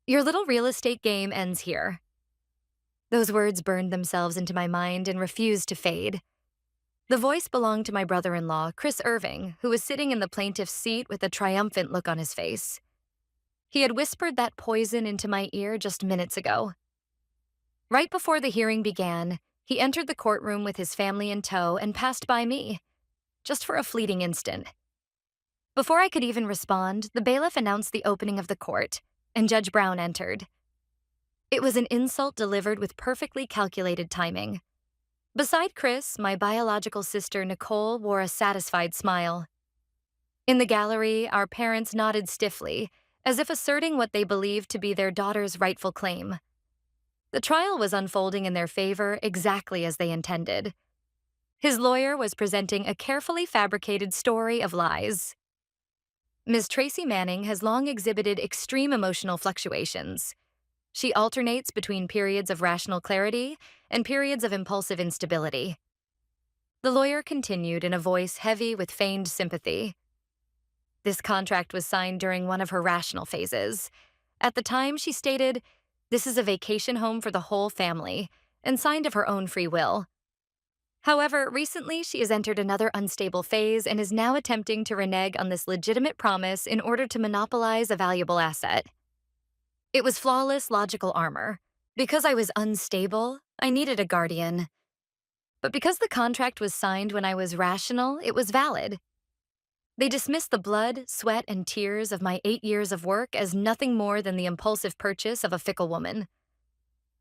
Your little real estate game ends here. Those words burned themselves into my mind and refused to fade. The voice belonged to my brother in law, Chris Irving, who was sitting in the plaintiff's seat with a triumphant look on his face. He had whispered that poison into my ear just minutes ago. Right before the hearing began, he entered the courtroom with his family in tow and passed by me, just for a fleeting instant. Before I could even respond, the bailiff announced the opening of the court, and Judge Brown entered. It was an insult delivered with perfectly calculated timing. Beside Chris, my biological sister Nicole wore a satisfied smile. In the gallery, our parents nodded stiffly, as if asserting what they believed to be their daughter's rightful claim. The trial was unfolding in their favor exactly as they intended. His lawyer was presenting a carefully fabricated story of lies. Ms. Tracy Manning has long exhibited extreme emotional fluctuations. She alternates between periods of rational clarity and periods of impulsive instability. The lawyer continued in a voice heavy with feigned sympathy. This contract was signed during one of her rational phases. At the time, she stated, "This is a vacation home for the whole family," and signed of her own free will. However, recently she has entered another unstable phase and is now attempting to renege on this legitimate promise in order to monopolize a valuable asset. It was flawless logical armor. Because I was unstable, I needed a guardian. But because the contract was signed when I was rational, it was valid. They dismissed the blood, sweat, and tears of my 8 years of work as nothing more than the impulsive purchase of a fickle woman.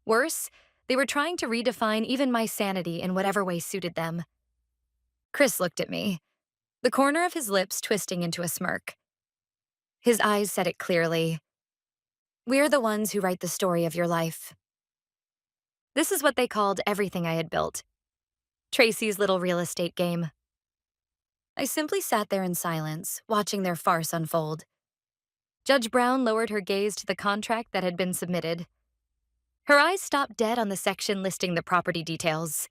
Worse, they were trying to redefine even my sanity in whatever way suited them. Chris looked at me, the corner of his lips twisting into a smirk. His eyes said it clearly. "We're the ones who write the story of your life." This is what they called everything I had built. Tracy's little real estate game. I simply sat there in silence, watching their farce unfold. Judge Brown lowered her gaze to the contract that had been submitted. Her eyes stopped dead on the section listing the property details.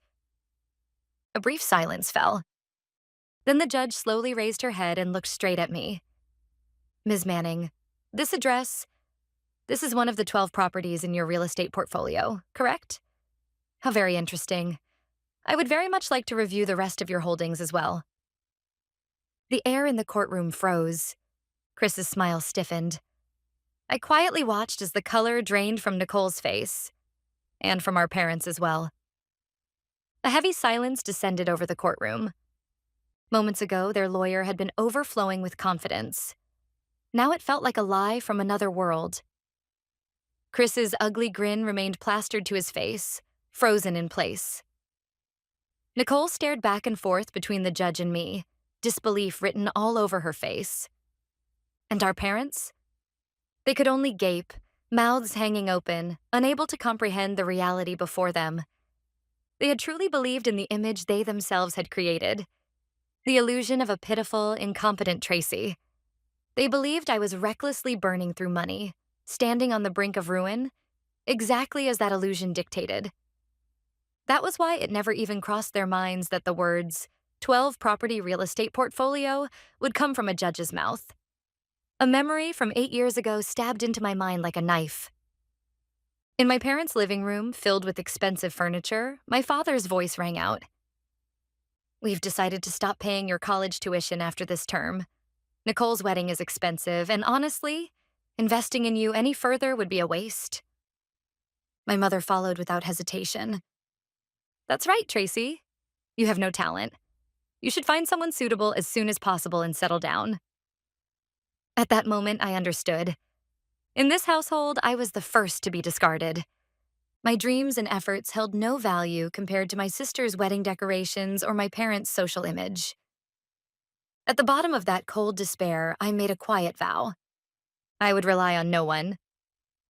A brief silence fell. Then the judge slowly raised her head and looked straight at me. "Ms. Manning, this address, this is one of the 12 properties in your real estate portfolio, correct? How very interesting. I would very much like to review the rest of your holdings as well." The air in the courtroom froze. Chris's smile stiffened. I quietly watched as the color drained from Nicole's face, and from our parents as well. A heavy silence descended over the courtroom. Moments ago, their lawyer had been overflowing with confidence. Now it felt like a lie from another world. Chris's ugly grin remained plastered to his face, frozen in place. Nicole stared back and forth between the judge and me, disbelief written all over her face. And our parents? They could only gape, mouths hanging open, unable to comprehend the reality before them. They had truly believed in the image they themselves had created, the illusion of a pitiful, incompetent Tracy. They believed I was recklessly burning through money, standing on the brink of ruin, exactly as that illusion dictated. That was why it never even crossed their minds that the words, 12 property real estate portfolio, would come from a judge's mouth. A memory from 8 years ago stabbed into my mind like a knife. In my parents' living room, filled with expensive furniture, my father's voice rang out. "We've decided to stop paying your college tuition after this term. Nicole's wedding is expensive, and honestly, investing in you any further would be a waste." My mother followed without hesitation. "That's right, Tracy. You have no talent. You should find someone suitable as soon as possible and settle down." At that moment, I understood. In this household, I was the first to be discarded. My dreams and efforts held no value compared to my sister's wedding decorations or my parents' social image. At the bottom of that cold despair, I made a quiet vow. I would rely on no one.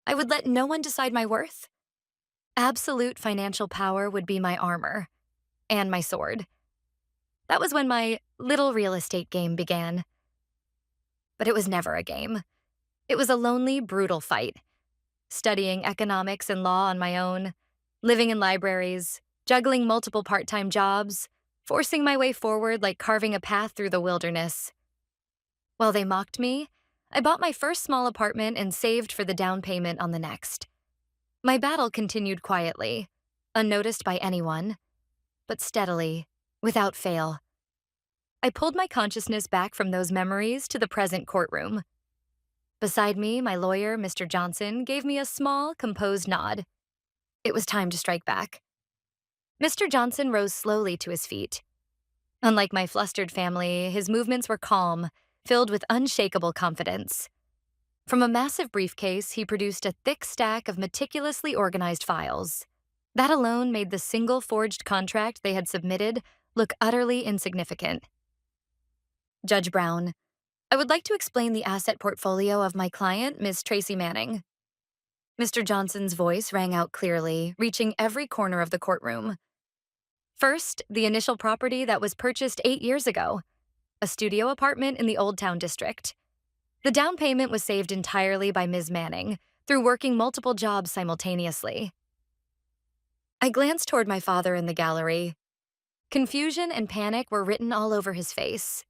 I would let no one decide my worth. Absolute financial power would be my armor and my sword. That was when my little real estate game began. But it was never a game. It was a lonely, brutal fight. Studying economics and law on my own, living in libraries, juggling multiple part-time jobs, forcing my way forward like carving a path through the wilderness. While they mocked me, I bought my first small apartment and saved for the down payment on the next. My battle continued quietly, unnoticed by anyone, but steadily, without fail. I pulled my consciousness back from those memories to the present courtroom. Beside me, my lawyer, Mr. Johnson, gave me a small, composed nod. It was time to strike back. Mr. Johnson rose slowly to his feet. Unlike my flustered family, his movements were calm, filled with unshakable confidence. From a massive briefcase, he produced a thick stack of meticulously organized files. That alone made the single forged contract they had submitted look utterly insignificant. Judge Brown, I would like to explain the asset portfolio of my client, Ms. Tracy Manning. Mr. Johnson's voice rang out clearly, reaching every corner of the courtroom. First, the initial property that was purchased 8 years ago, a studio apartment in the Old Town district. The down payment was saved entirely by Ms. Manning through working multiple jobs simultaneously. I glanced toward my father in the gallery. Confusion and panic were written all over his face.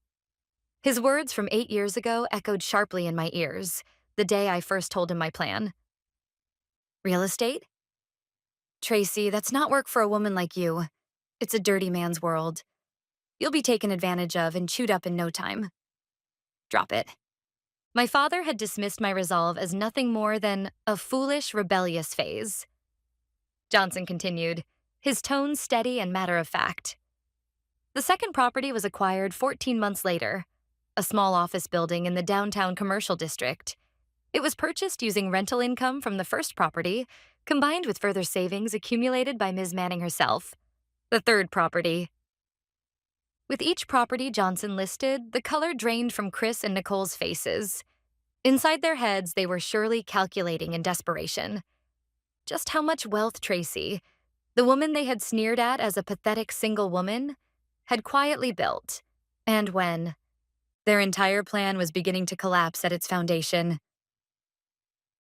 His words from 8 years ago echoed sharply in my ears, the day I first told him my plan. Real estate? Tracy, that's not work for a woman like you. It's a dirty man's world. You'll be taken advantage of and chewed up in no time. Drop it. My father had dismissed my resolve as nothing more than a foolish, rebellious phase. Johnson continued, his tone steady and matter-of-fact. The second property was acquired 14 months later, a small office building in the downtown commercial district. It was purchased using rental income from the first property, combined with further savings accumulated by Ms. Manning herself. The third property. With each property Johnson listed, the color drained from Chris and Nicole's faces. Inside their heads, they were surely calculating in desperation. Just how much wealth Tracy, the woman they had sneered at as a pathetic single woman, had quietly built, and when their entire plan was beginning to collapse at its foundation.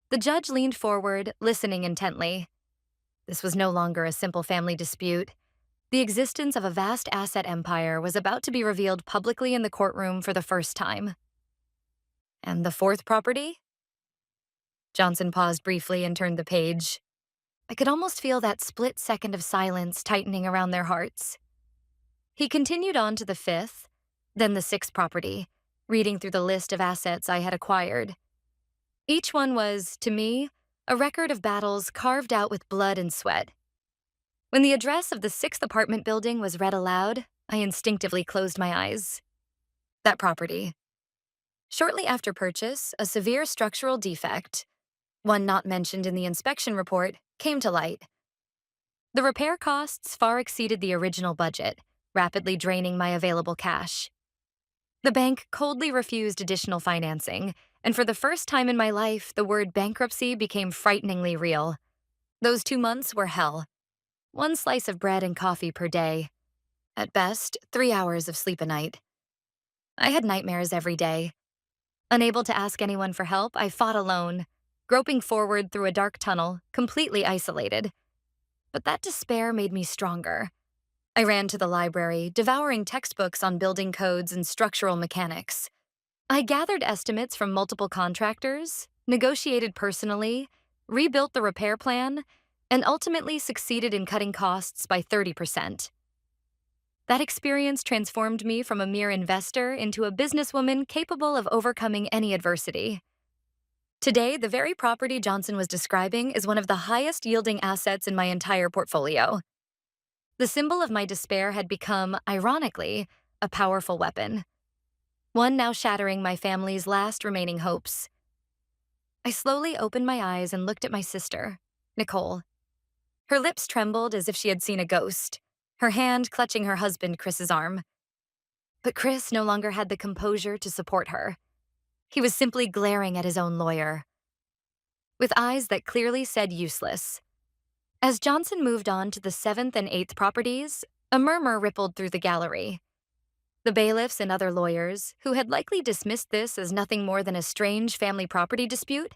The judge leaned forward, listening intently. This was no longer a simple family dispute. The existence of a vast asset empire was about to be revealed publicly in the courtroom for the first time. And the fourth property? Johnson paused briefly and turned the page. I could almost feel that split second of silence tightening around their hearts. He continued on to the fifth, then the sixth property, reading through the list of assets I had acquired. Each one was, to me, a record of battles carved out with blood and sweat. When the address of the sixth apartment building was read aloud, I instinctively closed my eyes. That property. Shortly after purchase, a severe structural defect, one not mentioned in the inspection report, came to light. The repair costs far exceeded the original budget, rapidly draining my available cash. The bank coldly refused additional financing, and for the first time in my life, the word bankruptcy became frighteningly real. Those 2 months were hell. 1 slice of bread and coffee per day. At best, 3 hours of sleep a night. I had nightmares every day. Unable to ask anyone for help, I fought alone, groping forward through a dark tunnel, completely isolated. But that despair made me stronger. I ran to the library, devouring textbooks on building codes and structural mechanics. I gathered estimates from multiple contractors, negotiated personally, rebuilt the repair plan, and ultimately succeeded in cutting costs by 30%. That experience transformed me from a mere investor into a businesswoman capable of overcoming any adversity. Today, the very property Johnson was describing is one of the highest-yielding assets in my entire portfolio. The symbol of my despair had become, ironically, a powerful weapon. One now shattering my family's last remaining hopes. I slowly opened my eyes and looked at my sister, Nicole. Her lips trembled as if she had seen a ghost, her hand clutching her husband, Chris's arm. But Chris no longer had the composure to support her. He was simply glaring at his own lawyer, with eyes that clearly said useless. As Johnson moved on to the 7th and 8th properties, a murmur rippled through the gallery. The bailiffs and other lawyers, who had likely dismissed this as nothing more than a strange family property dispute,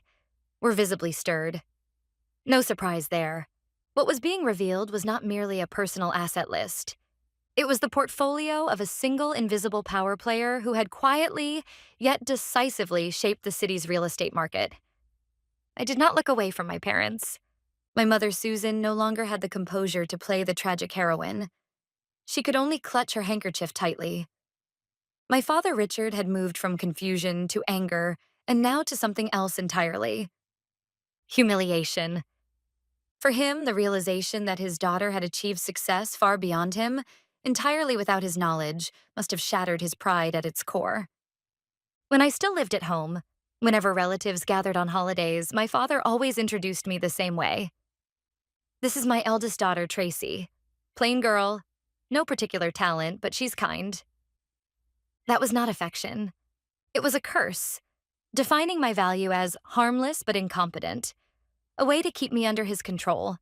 were visibly stirred. No surprise there. What was being revealed was not merely a personal asset list. It was the portfolio of a single invisible power player who had quietly, yet decisively shaped the city's real estate market. I did not look away from my parents. My mother, Susan, no longer had the composure to play the tragic heroine. She could only clutch her handkerchief tightly. My father, Richard, had moved from confusion to anger, and now to something else entirely: humiliation. For him, the realization that his daughter had achieved success far beyond him, entirely without his knowledge, must have shattered his pride at its core. When I still lived at home, whenever relatives gathered on holidays, my father always introduced me the same way. "This is my eldest daughter, Tracy. Plain girl, no particular talent, but she's kind." That was not affection. It was a curse, defining my value as harmless but incompetent, a way to keep me under his control.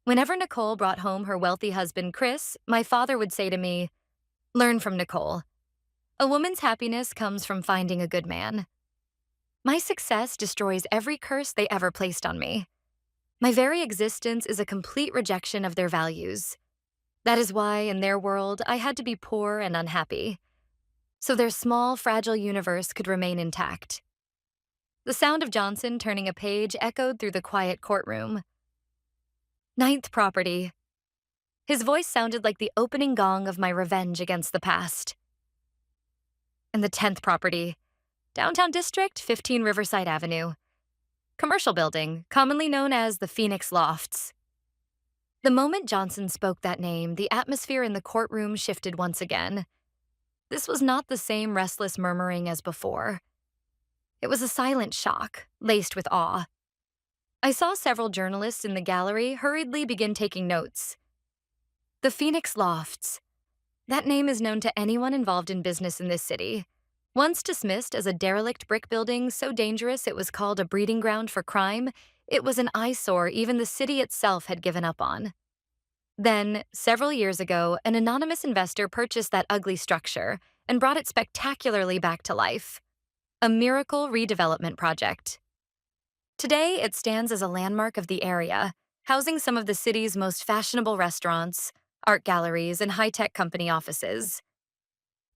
Whenever Nicole brought home her wealthy husband, Chris, my father would say to me, "Learn from Nicole. A woman's happiness comes from finding a good man." My success destroys every curse they ever placed on me. My very existence is a complete rejection of their values. That is why, in their world, I had to be poor and unhappy, so their small, fragile universe could remain intact. The sound of Johnson turning a page echoed through the quiet courtroom. "Ninth property." His voice sounded like the opening gong of my revenge against the past. "And the 10th property. Downtown District, 15 Riverside Avenue. Commercial building, commonly known as the Phoenix Lofts." The moment Johnson spoke that name, the atmosphere in the courtroom shifted once again. This was not the same restless murmuring as before. It was a silent shock, laced with awe. I saw several journalists in the gallery hurriedly begin taking notes. The Phoenix Lofts. That name is known to anyone involved in business in this city. Once dismissed as a derelict brick building so dangerous it was called a breeding ground for crime, it was an eyesore even the city itself had given up on. Then, several years ago, an anonymous investor purchased that ugly structure and brought it spectacularly back to life. A miracle redevelopment project. Today, it stands as a landmark of the area, housing some of the city's most fashionable restaurants, art galleries, and high-tech company offices.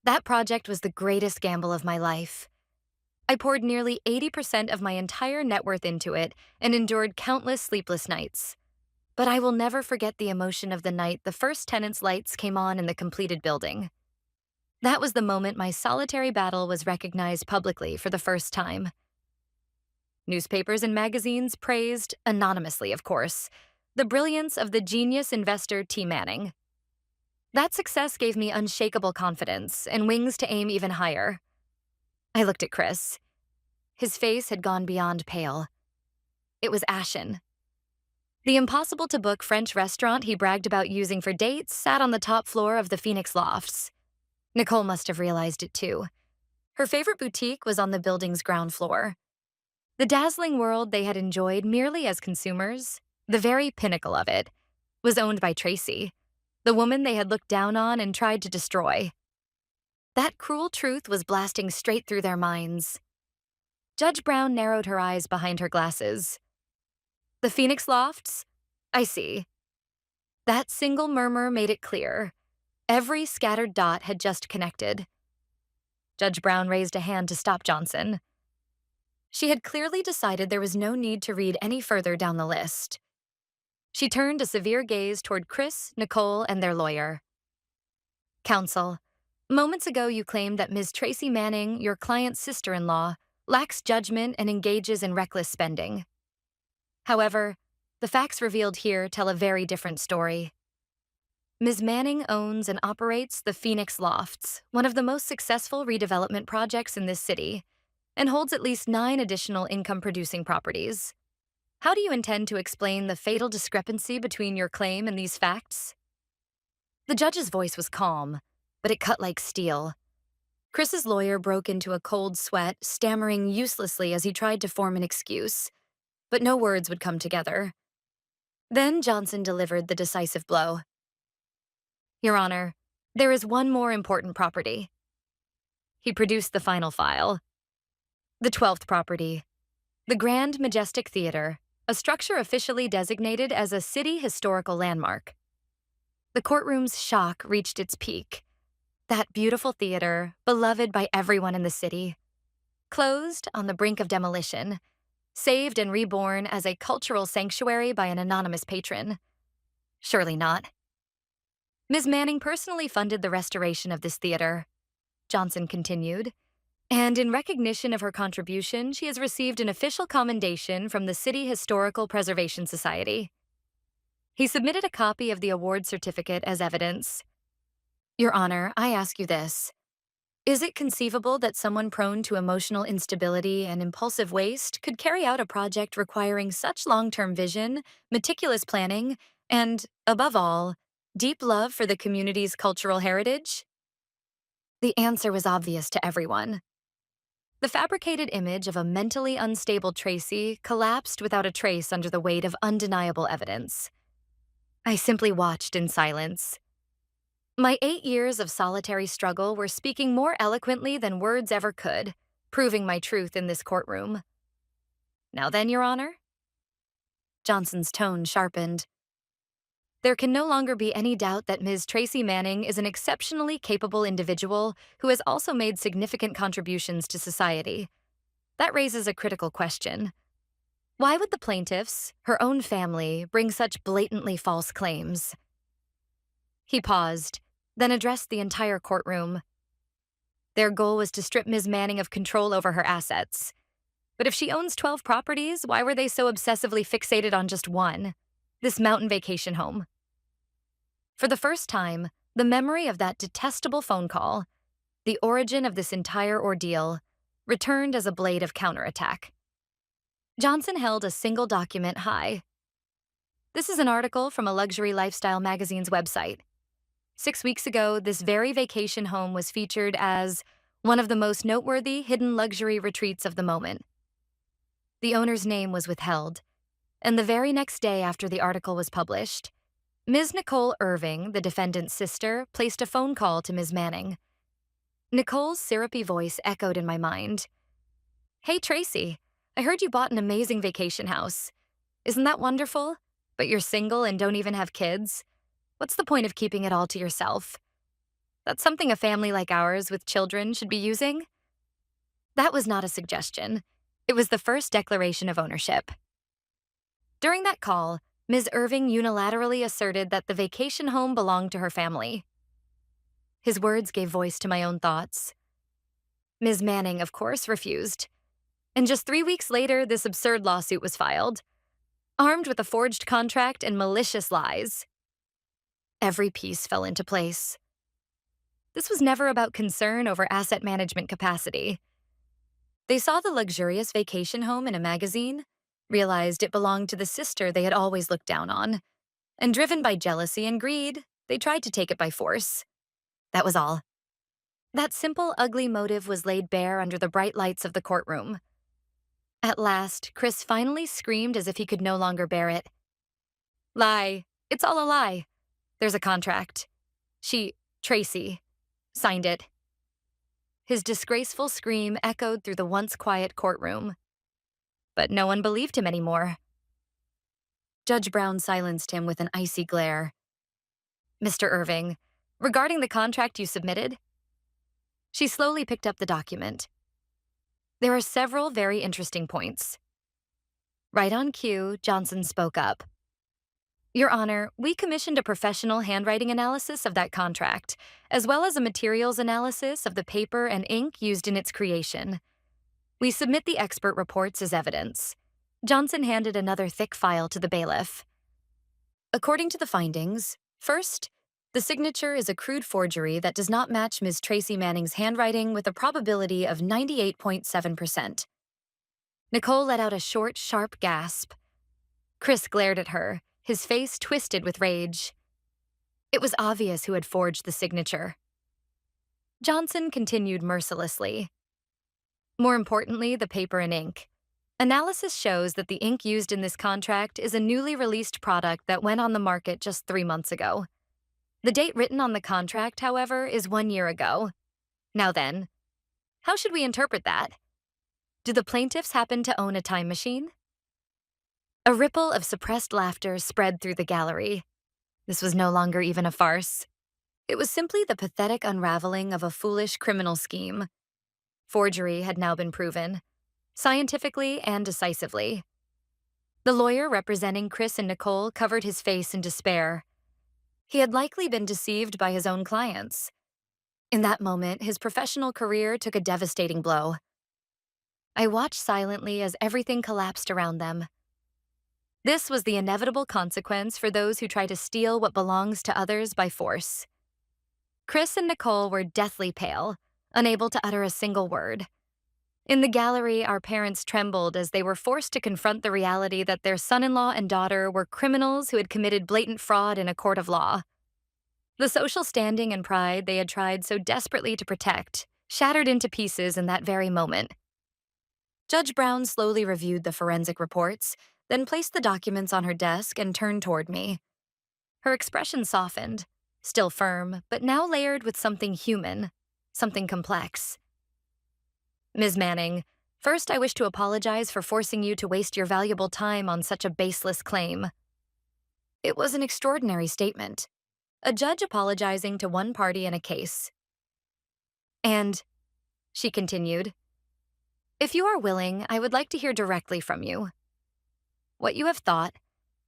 That project was the greatest gamble of my life. I poured nearly 80% of my entire net worth into it and endured countless sleepless nights. But I will never forget the emotion of the night the first tenant's lights came on in the completed building. That was the moment my solitary battle was recognized publicly for the first time. Newspapers and magazines praised, anonymously of course, the brilliance of the genius investor T. Manning. That success gave me unshakable confidence and wings to aim even higher. I looked at Chris. His face had gone beyond pale. It was ashen. The impossible-to-book French restaurant he bragged about using for dates sat on the top floor of the Phoenix Lofts. Nicole must have realized it too. Her favorite boutique was on the building's ground floor. The dazzling world they had enjoyed merely as consumers, the very pinnacle of it, was owned by Tracy, the woman they had looked down on and tried to destroy. That cruel truth was blasting straight through their minds. Judge Brown narrowed her eyes behind her glasses. "The Phoenix Lofts? I see." That single murmur made it clear. Every scattered dot had just connected. Judge Brown raised a hand to stop Johnson. She had clearly decided there was no need to read any further down the list. She turned a severe gaze toward Chris, Nicole, and their lawyer. "Counsel, moments ago you claimed that Ms. Tracy Manning, your client's sister-in-law, lacks judgment and engages in reckless spending. However, the facts revealed here tell a very different story. Ms. Manning owns and operates the Phoenix Lofts, one of the most successful redevelopment projects in this city, and holds at least 9 additional income-producing properties. How do you intend to explain the fatal discrepancy between your claim and these facts?" The judge's voice was calm, but it cut like steel. Chris's lawyer broke into a cold sweat, stammering uselessly as he tried to form an excuse, but no words would come together. Then Johnson delivered the decisive blow. "Your Honor, there is one more important property." He produced the final file. "The 12th property, the Grand Majestic Theater, a structure officially designated as a city historical landmark." The courtroom's shock reached its peak. That beautiful theater, beloved by everyone in the city, closed on the brink of demolition, saved and reborn as a cultural sanctuary by an anonymous patron. Surely not. Ms. Manning personally funded the restoration of this theater, Johnson continued, and in recognition of her contribution, she has received an official commendation from the City Historical Preservation Society. He submitted a copy of the award certificate as evidence. Your Honor, I ask you this. Is it conceivable that someone prone to emotional instability and impulsive waste could carry out a project requiring such long-term vision, meticulous planning, and, above all, deep love for the community's cultural heritage? The answer was obvious to everyone. The fabricated image of a mentally unstable Tracy collapsed without a trace under the weight of undeniable evidence. I simply watched in silence. My 8 years of solitary struggle were speaking more eloquently than words ever could, proving my truth in this courtroom. Now then, Your Honor? Johnson's tone sharpened. There can no longer be any doubt that Ms. Tracy Manning is an exceptionally capable individual who has also made significant contributions to society. That raises a critical question. Why would the plaintiffs, her own family, bring such blatantly false claims? He paused, then addressed the entire courtroom. Their goal was to strip Ms. Manning of control over her assets. But if she owns 12 properties, why were they so obsessively fixated on just one? This mountain vacation home. For the first time, the memory of that detestable phone call, the origin of this entire ordeal, returned as a blade of counterattack. Johnson held a single document high. This is an article from a luxury lifestyle magazine's website. 6 weeks ago, this very vacation home was featured as one of the most noteworthy hidden luxury retreats of the moment. The owner's name was withheld, and the very next day after the article was published, Ms. Nicole Irving, the defendant's sister, placed a phone call to Ms. Manning. Nicole's syrupy voice echoed in my mind. Hey, Tracy, I heard you bought an amazing vacation house. Isn't that wonderful? But you're single and don't even have kids. What's the point of keeping it all to yourself? That's something a family like ours with children should be using? That was not a suggestion. It was the first declaration of ownership. During that call, Ms. Irving unilaterally asserted that the vacation home belonged to her family. His words gave voice to my own thoughts. Ms. Manning, of course, refused. And just 3 weeks later, this absurd lawsuit was filed, armed with a forged contract and malicious lies. Every piece fell into place. This was never about concern over asset management capacity. They saw the luxurious vacation home in a magazine, realized it belonged to the sister they had always looked down on, and driven by jealousy and greed, they tried to take it by force. That was all. That simple, ugly motive was laid bare under the bright lights of the courtroom. At last, Chris finally screamed as if he could no longer bear it. Lie. It's all a lie. There's a contract. Tracy, signed it. His disgraceful scream echoed through the once quiet courtroom. But no one believed him anymore. Judge Brown silenced him with an icy glare. Mr. Irving, regarding the contract you submitted? She slowly picked up the document. There are several very interesting points. Right on cue, Johnson spoke up. Your Honor, we commissioned a professional handwriting analysis of that contract, as well as a materials analysis of the paper and ink used in its creation. We submit the expert reports as evidence. Johnson handed another thick file to the bailiff. According to the findings, first, the signature is a crude forgery that does not match Ms. Tracy Manning's handwriting with a probability of 98.7%. Nicole let out a short, sharp gasp. Chris glared at her, his face twisted with rage. It was obvious who had forged the signature. Johnson continued mercilessly. More importantly, the paper and ink. Analysis shows that the ink used in this contract is a newly released product that went on the market just 3 months ago. The date written on the contract, however, is 1 year ago. Now then, how should we interpret that? Do the plaintiffs happen to own a time machine? A ripple of suppressed laughter spread through the gallery. This was no longer even a farce. It was simply the pathetic unraveling of a foolish criminal scheme. Forgery had now been proven, scientifically and decisively. The lawyer representing Chris and Nicole covered his face in despair. He had likely been deceived by his own clients. In that moment, his professional career took a devastating blow. I watched silently as everything collapsed around them. This was the inevitable consequence for those who try to steal what belongs to others by force. Chris and Nicole were deathly pale, unable to utter a single word. In the gallery, our parents trembled as they were forced to confront the reality that their son-in-law and daughter were criminals who had committed blatant fraud in a court of law. The social standing and pride they had tried so desperately to protect shattered into pieces in that very moment. Judge Brown slowly reviewed the forensic reports, then placed the documents on her desk and turned toward me. Her expression softened, still firm, but now layered with something human, something complex. Ms. Manning, first I wish to apologize for forcing you to waste your valuable time on such a baseless claim. It was an extraordinary statement, a judge apologizing to one party in a case. And, she continued, if you are willing, I would like to hear directly from you. What you have thought,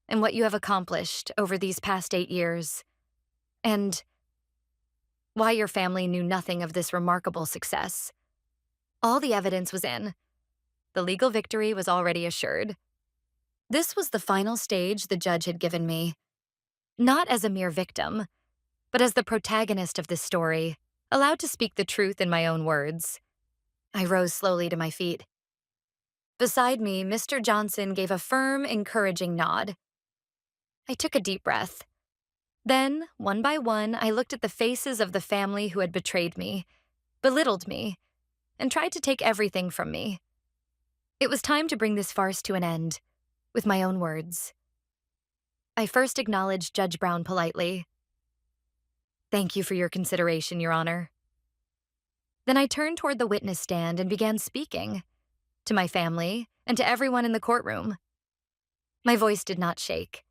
and what you have accomplished over these past 8 years, and why your family knew nothing of this remarkable success. All the evidence was in. The legal victory was already assured. This was the final stage the judge had given me, not as a mere victim, but as the protagonist of this story, allowed to speak the truth in my own words. I rose slowly to my feet. Beside me, Mr. Johnson gave a firm, encouraging nod. I took a deep breath. Then, one by one, I looked at the faces of the family who had betrayed me, belittled me, and tried to take everything from me. It was time to bring this farce to an end, with my own words. I first acknowledged Judge Brown politely. Thank you for your consideration, Your Honor. Then I turned toward the witness stand and began speaking, to my family and to everyone in the courtroom. My voice did not shake.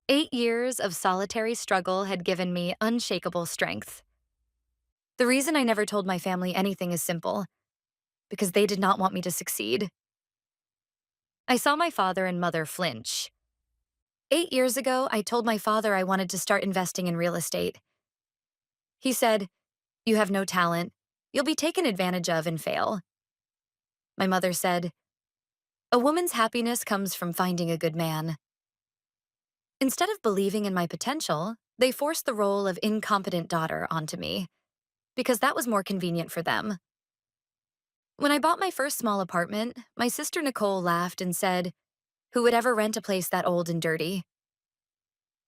8 years of solitary struggle had given me unshakable strength. The reason I never told my family anything is simple, because they did not want me to succeed. I saw my father and mother flinch. 8 years ago, I told my father I wanted to start investing in real estate. He said, "You have no talent. You'll be taken advantage of and fail." My mother said, "A woman's happiness comes from finding a good man." Instead of believing in my potential, they forced the role of incompetent daughter onto me, because that was more convenient for them. When I bought my first small apartment, my sister Nicole laughed and said, "Who would ever rent a place that old and dirty?"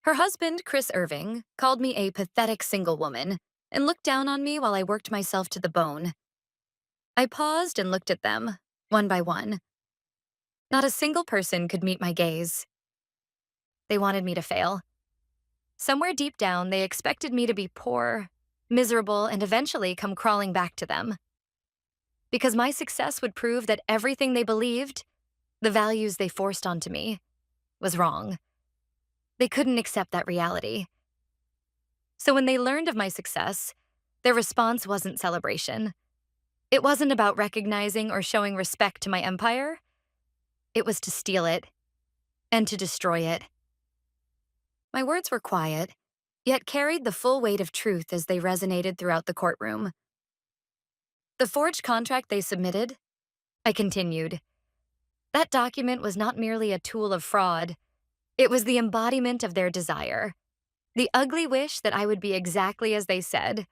Her husband, Chris Irving, called me a pathetic single woman and looked down on me while I worked myself to the bone. I paused and looked at them, one by one. Not a single person could meet my gaze. They wanted me to fail. Somewhere deep down, they expected me to be poor, miserable, and eventually come crawling back to them. Because my success would prove that everything they believed, the values they forced onto me, was wrong. They couldn't accept that reality. So when they learned of my success, their response wasn't celebration. It wasn't about recognizing or showing respect to my empire. It was to steal it and to destroy it. My words were quiet, yet carried the full weight of truth as they resonated throughout the courtroom. The forged contract they submitted, I continued. That document was not merely a tool of fraud. It was the embodiment of their desire. The ugly wish that I would be exactly as they said,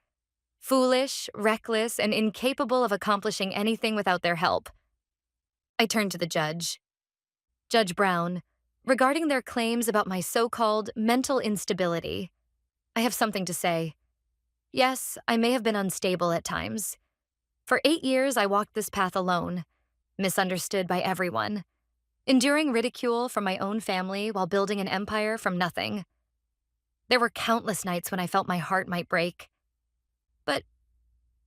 foolish, reckless, and incapable of accomplishing anything without their help. I turned to the judge. Judge Brown, regarding their claims about my so-called mental instability, I have something to say. Yes, I may have been unstable at times. For 8 years, I walked this path alone, misunderstood by everyone, enduring ridicule from my own family while building an empire from nothing. There were countless nights when I felt my heart might break. But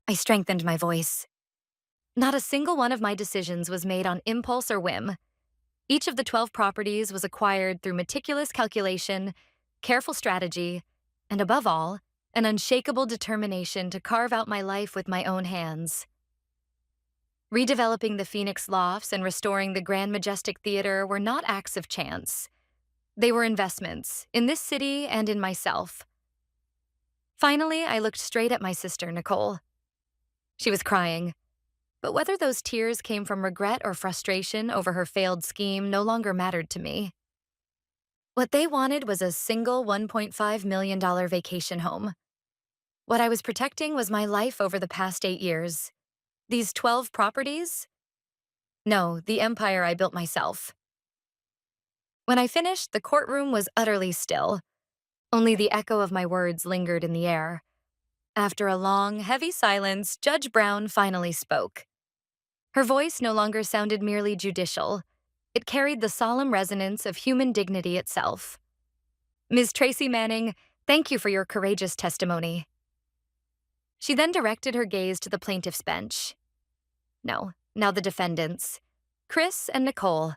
I strengthened my voice. Not a single one of my decisions was made on impulse or whim. Each of the 12 properties was acquired through meticulous calculation, careful strategy, and above all, an unshakable determination to carve out my life with my own hands. Redeveloping the Phoenix Lofts and restoring the Grand Majestic Theater were not acts of chance. They were investments, in this city and in myself. Finally, I looked straight at my sister, Nicole. She was crying, but whether those tears came from regret or frustration over her failed scheme no longer mattered to me. What they wanted was a single $1.5 million vacation home. What I was protecting was my life over the past 8 years. These 12 properties? No, the empire I built myself. When I finished, the courtroom was utterly still. Only the echo of my words lingered in the air. After a long, heavy silence, Judge Brown finally spoke. Her voice no longer sounded merely judicial. It carried the solemn resonance of human dignity itself. Ms. Tracy Manning, thank you for your courageous testimony. She then directed her gaze to the plaintiff's bench. No, now the defendants, Chris and Nicole.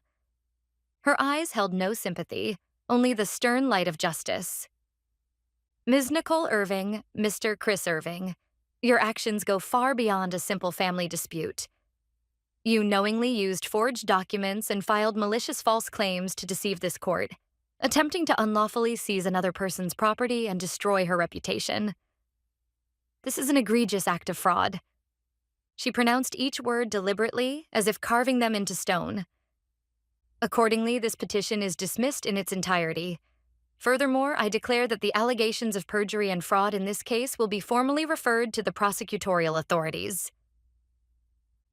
Her eyes held no sympathy, only the stern light of justice. Ms. Nicole Irving, Mr. Chris Irving, your actions go far beyond a simple family dispute. You knowingly used forged documents and filed malicious false claims to deceive this court, attempting to unlawfully seize another person's property and destroy her reputation. This is an egregious act of fraud. She pronounced each word deliberately, as if carving them into stone. Accordingly, this petition is dismissed in its entirety. Furthermore, I declare that the allegations of perjury and fraud in this case will be formally referred to the prosecutorial authorities.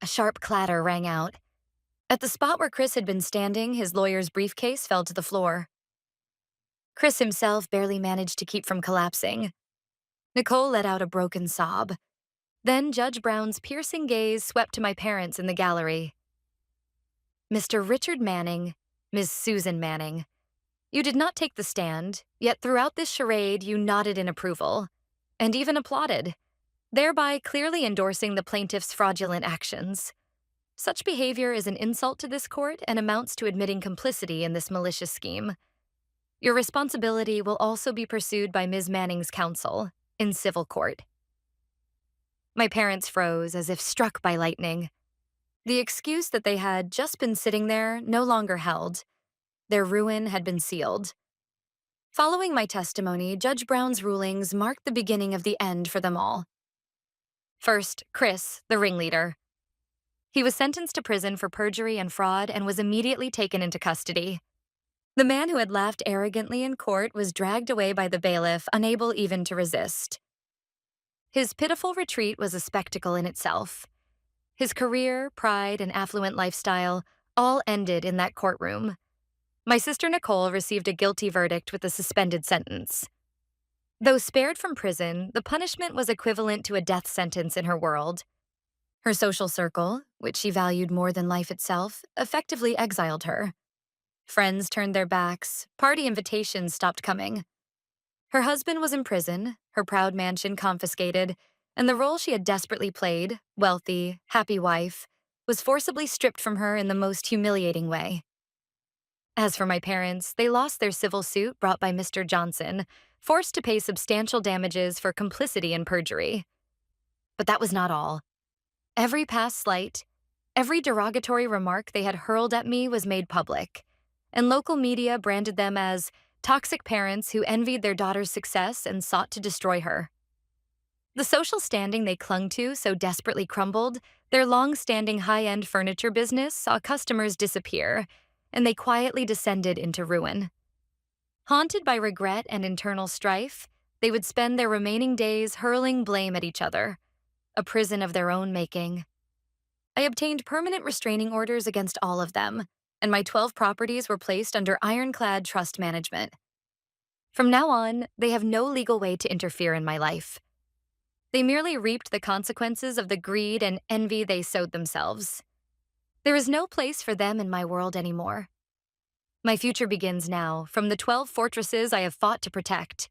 A sharp clatter rang out. At the spot where Chris had been standing, his lawyer's briefcase fell to the floor. Chris himself barely managed to keep from collapsing. Nicole let out a broken sob. Then Judge Brown's piercing gaze swept to my parents in the gallery. Mr. Richard Manning, Ms. Susan Manning, you did not take the stand, yet throughout this charade you nodded in approval, and even applauded, thereby clearly endorsing the plaintiff's fraudulent actions. Such behavior is an insult to this court and amounts to admitting complicity in this malicious scheme. Your responsibility will also be pursued by Ms. Manning's counsel in civil court. My parents froze as if struck by lightning. The excuse that they had just been sitting there no longer held. Their ruin had been sealed. Following my testimony, Judge Brown's rulings marked the beginning of the end for them all. First, Chris, the ringleader. He was sentenced to prison for perjury and fraud and was immediately taken into custody. The man who had laughed arrogantly in court was dragged away by the bailiff, unable even to resist. His pitiful retreat was a spectacle in itself. His career, pride, and affluent lifestyle all ended in that courtroom. My sister Nicole received a guilty verdict with a suspended sentence. Though spared from prison, the punishment was equivalent to a death sentence in her world. Her social circle, which she valued more than life itself, effectively exiled her. Friends turned their backs, party invitations stopped coming. Her husband was in prison, her proud mansion confiscated, and the role she had desperately played, wealthy, happy wife, was forcibly stripped from her in the most humiliating way. As for my parents, they lost their civil suit brought by Mr. Johnson, forced to pay substantial damages for complicity in perjury. But that was not all. Every past slight, every derogatory remark they had hurled at me was made public, and local media branded them as toxic parents who envied their daughter's success and sought to destroy her. The social standing they clung to so desperately crumbled, their long-standing high-end furniture business saw customers disappear, and they quietly descended into ruin. Haunted by regret and internal strife, they would spend their remaining days hurling blame at each other, a prison of their own making. I obtained permanent restraining orders against all of them, and my 12 properties were placed under ironclad trust management. From now on, they have no legal way to interfere in my life. They merely reaped the consequences of the greed and envy they sowed themselves. There is no place for them in my world anymore. My future begins now, from the 12 fortresses I have fought to protect.